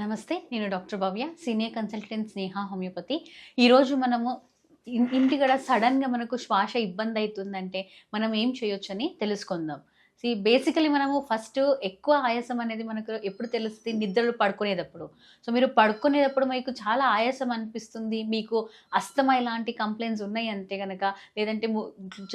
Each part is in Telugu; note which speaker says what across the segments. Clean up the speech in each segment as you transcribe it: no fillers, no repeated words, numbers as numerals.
Speaker 1: నమస్తే. నేను డాక్టర్ భవ్య, సీనియర్ కన్సల్టెంట్ స్నేహ హోమియోపతి. ఈరోజు మనము ఇంటికాడ సడెన్‌గా మనకు శ్వాస ఇబ్బందయితుందంటే, మనం ఏం చేయొచ్చని తెలుసుకుందాం. బేసికల్లీ మనము ఫస్ట్ ఎక్కువ ఆయాసం అనేది మనకు ఎప్పుడు తెలుస్తది? నిద్రలో పడుకునేటప్పుడు. మీరు పడుకునేటప్పుడు మీకు చాలా ఆయాసం అనిపిస్తుంది. మీకు అస్తమా ఇలాంటి కంప్లెయింట్స్ ఉన్నాయంటే గనక, లేదంటే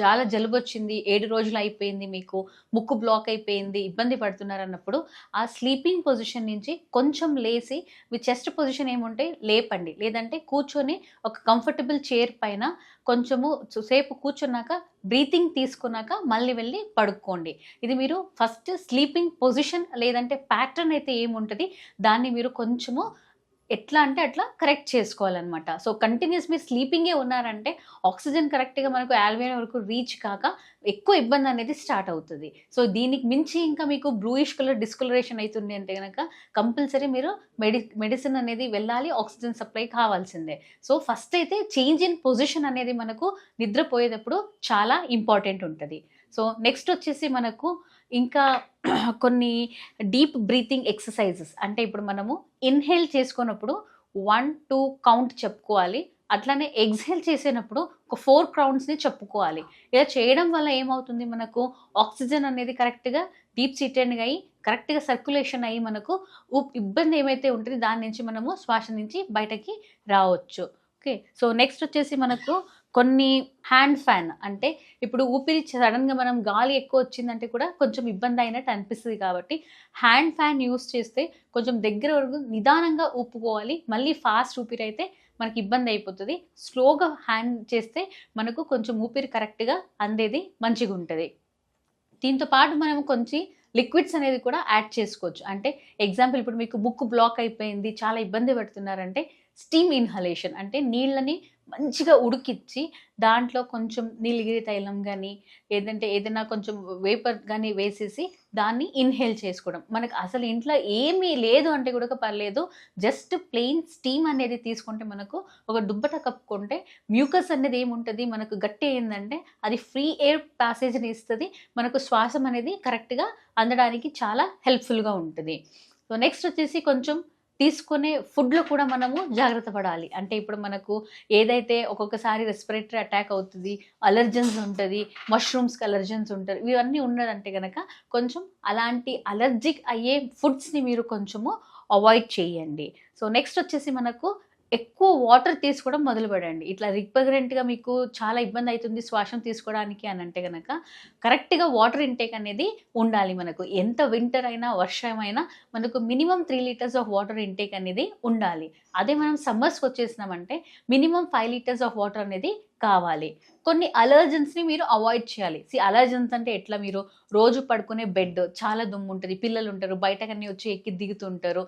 Speaker 1: చాలా జలుబొచ్చింది, 7 రోజులు అయిపోయింది మీకు, ముక్కు బ్లాక్ అయిపోయింది, ఇబ్బంది పడుతున్నారన్నప్పుడు, ఆ స్లీపింగ్ పొజిషన్ నుంచి కొంచెం లేసి, మీ చెస్ట్ పొజిషన్ ఏముంటే లేపండి. లేదంటే కూర్చొని ఒక కంఫర్టబుల్ చైర్ పైన కొంచెము సేపు కూర్చున్నాక బ్రీతింగ్ తీసుకున్నాక మళ్ళీ వెళ్ళి పడుకోండి. ఇది మీరు ఫస్ట్ స్లీపింగ్ పొజిషన్ లేదంటే ప్యాటర్న్ అయితే ఏముంటది, దాన్ని మీరు కొంచెము ఎట్లా అంటే అట్లా కరెక్ట్ చేసుకోవాలనమాట. కంటిన్యూస్ మీరు స్లీపింగే ఉన్నారంటే ఆక్సిజన్ కరెక్ట్‌గా మనకు ఆల్వియోలై వరకు రీచ్ కాక ఎక్కువ ఇబ్బందనేది స్టార్ట్ అవుతది. దీనికి మించి ఇంకా మీకు బ్లూయిష్ కలర్ డిస్కలరేషన్ అయితుంది అంటే గనక కంపల్సరీ మీరు మెడిసిన్ అనేది వెళ్ళాలి. ఆక్సిజన్ సప్లై కావాల్సిందే. ఫస్ట్ అయితే చేంజ్ ఇన్ పొజిషన్ అనేది మనకు నిద్రపోయేటప్పుడు చాలా ఇంపార్టెంట్ ఉంటది. నెక్స్ట్ వచ్చేసి మనకు ఇంకా కొన్ని డీప్ బ్రీతింగ్ ఎక్సర్‌సైజెస్ అంటే ఇప్పుడు మనము ఇన్‌హేల్ చేసుకున్నప్పుడు 1, 2 కౌంట్ చెప్పుకోవాలి. అట్లనే ఎక్స్‌హేల్ చేసేటప్పుడు ఒక 4 కౌంట్స్‌ని చెప్పుకోవాలి. ఇలా చేయడం వల్ల ఏమవుతుంది మనకు ఆక్సిజన్ అనేది కరెక్ట్‌గా డీప్ సీటెడ్‌గా అయ్యి కరెక్ట్‌గా సర్క్యులేషన్ అయ్యి మనకు ఇబ్బంది ఏమైతే ఉంటదో దాని నుంచి మనము శ్వాస నుంచి బయటకి రావచ్చు. ఓకే. నెక్స్ట్ వచ్చేసి మనకు కొన్ని హ్యాండ్ ఫ్యాన్ అంటే ఇప్పుడు ఊపిరి సడెన్‌గా మనం గాలి ఎక్కువ వచ్చిందంటే కూడా కొంచెం ఇబ్బంది అయినట్టు అనిపిస్తది కాబట్టి హ్యాండ్ ఫ్యాన్ యూజ్ చేస్తే కొంచెం దగ్గర వరకు నిదానంగా ఊపుకోవాలి. మళ్ళీ ఫాస్ట్ ఊపిరైతే మనకి ఇబ్బంది అయిపోతది. స్లోగా హ్యాండ్ చేస్తే మనకు కొంచెం ఊపిరి కరెక్ట్‌గా అందేది మంచిగుంటది. దీంతో పాటు మనం కొంచెం లిక్విడ్స్ అనేది కూడా యాడ్ చేసుకోవచ్చు. అంటే ఎగ్జాంపుల్ ఇప్పుడు మీకు ముక్కు బ్లాక్ అయిపోయింది, చాలా ఇబ్బంది పడుతున్నారంటే స్టీమ్ ఇన్‌హలేషన్ అంటే నీళ్ళని మంచిగా ఉడికిచ్చి దాంట్లో కొంచెం నీలగిరి తైలం గానీ, లేదంటే ఏదైనా కొంచెం వేపర్ గానీ వేసేసి దాన్ని ఇన్‌హేల్ చేసుకోవడం. మనకు అసలు ఇంట్లో ఏమీ లేదు అంటే గూడా పర్లేదు. జస్ట్ ప్లెయిన్ స్టీమ్ అనేది తీసుకుంటే మనకు ఒక దుప్పట కప్పుకుంటే మ్యూకస్ అనేది ఏముంటది మనకు గట్టి అయిందంటే అది ఫ్రీ ఎయిర్ ప్యాసేజ్‌ని ఇస్తది. మనకు శ్వాసం అనేది కరెక్ట్‌గా అందడానికి చాలా హెల్ప్‌ఫుల్‌గా ఉంటది. నెక్స్ట్ వచ్చేసి కొంచెం తీసుకునే ఫుడ్‌లో కూడా మనము జాగ్రత్త పడాలి. అంటే ఇప్పుడు మనకు ఏదైతే ఒక్కొక్కసారి రెస్పిరేటరీ అటాక్ అవుతది, అలర్జెన్స్ ఉంటది, మష్రూమ్స్‌కి అలర్జెన్స్ ఉంటది. ఇవన్నీ ఉన్నదంటే గనక కొంచెం అలాంటి అలర్జిక్ అయ్యే ఫుడ్స్‌ని మీరు కొంచెము అవాయిడ్ చేయండి. నెక్స్ట్ వచ్చేసి మనకు ఎక్కువ వాటర్ తీసుకోవడం మొదలుపెట్టండి. ఇట్లా రికరెంట్‌గా మీకు చాలా ఇబ్బంది అయితుంది శ్వాసం తీసుకోవడానికి అనంటే గనక కరెక్ట్‌గా వాటర్ ఇంటేక్ అనేది ఉండాలి మనకు. ఎంత వింటర్ అయినా, వర్షమైనా మనకు minimum 3 litres of water intake అనేది ఉండాలి. అదే మనం సమ్మర్స్‌కొచ్చేసినామంటే మినిమమ్ 5 లీటర్స్ ఆఫ్ వాటర్ అనేది కావాలి. కొన్ని అలర్జెన్స్‌ని మీరు అవాయిడ్ చేయాలి. అలర్జెన్స్ అంటే ఎట్లా మీరు రోజు పడుకునే బెడ్ చాలా దుమ్ముంటది. పిల్లలుంటారు. బయటకన్నీ వచ్చి ఎక్కి దిగుతుంటారు.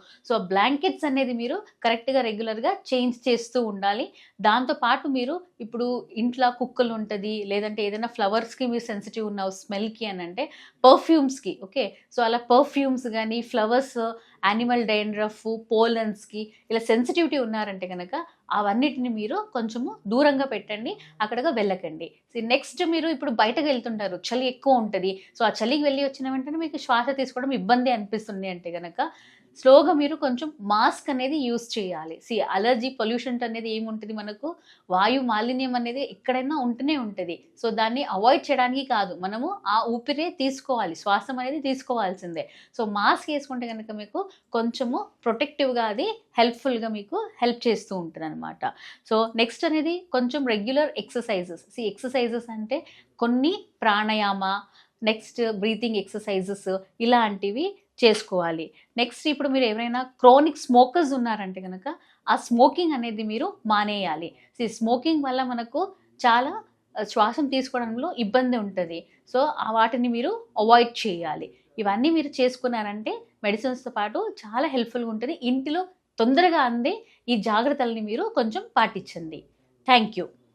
Speaker 1: బ్లాంకెట్స్ అనేది మీరు కరెక్ట్‌గా రెగ్యులర్‌గా చేంజ్ చేస్తూ ఉండాలి. దాంతో పాటు మీరు ఇప్పుడు ఇంట్ల కుక్కలుంటది, లేదంటే ఏదైనా ఫ్లవర్స్‌కి మీరు సెన్సిటివ్ ఉన్నావు స్మెల్‌కి అనంటే పర్ఫ్యూమ్స్‌కి ఓకే. అలా పర్ఫ్యూమ్స్ గానీ, ఫ్లవర్స్, యానిమల్ డాండ్రఫ్, పోలెన్స్‌కి ఇలా సెన్సిటివిటీ ఉన్నారంటే గనక అవన్నిటిని మీరు కొంచెము దూరంగా పెట్టండి. అక్కడగా వెళ్ళకండి. నెక్స్ట్ మీరు ఇప్పుడు బయటకెళ్తుంటారు. చలి ఎక్కువ ఉంటది. ఆ చలికి వెళ్ళి వచ్చిన వెంటనే మీకు శ్వాస తీసుకోవడం ఇబ్బంది అనిపిస్తుంది అంటే గనక స్లోగా మీరు కొంచెం మాస్క్ అనేది యూజ్ చేయాలి. అలర్జీ పొల్యూషన్ అనేది ఏముంటది మనకు వాయు మాలిన్యం అనేది ఎక్కడైనా ఉంటూనే ఉంటది. దాన్ని అవాయిడ్ చేయడానికి కాదు. మనము ఆ ఊపిరే తీసుకోవాలి. శ్వాసం అనేది తీసుకోవాల్సిందే. మాస్క్ ఏసుకుంటే గనక మీకు కొంచెము ప్రొటెక్టివ్‌గా అది హెల్ప్‌ఫుల్‌గా మీకు హెల్ప్ చేస్తూ ఉంటదనమాట. నెక్స్ట్ అనేది కొంచెం రెగ్యులర్ ఎక్సర్‌సైజెస్. ఎక్సర్‌సైజెస్ అంటే కొన్ని ప్రాణాయామ, నెక్స్ట్ బ్రీతింగ్ ఎక్సర్‌సైజెస్ ఇలాంటివి చేసుకోవాలి. నెక్స్ట్ ఇప్పుడు మీరు ఎవరైనా క్రోనిక్ స్మోకర్స్ ఉన్నారంటే గనక ఆ స్మోకింగ్ అనేది మీరు మానేయాలి. స్మోకింగ్ వల్ల మనకు చాలా శ్వాసం తీసుకోవడంలో ఇబ్బంది ఉంటది. వాటిని మీరు అవాయిడ్ చేయాలి. ఇవన్నీ మీరు చేసుకున్నారంటే మెడిసిన్స్‌తో పాటు చాలా హెల్ప్‌ఫుల్‌గా ఉంటది. ఇంటిలో తొందరగా అందే ఈ జాగ్రత్తలని మీరు కొంచెం పాటించండి. Thank you.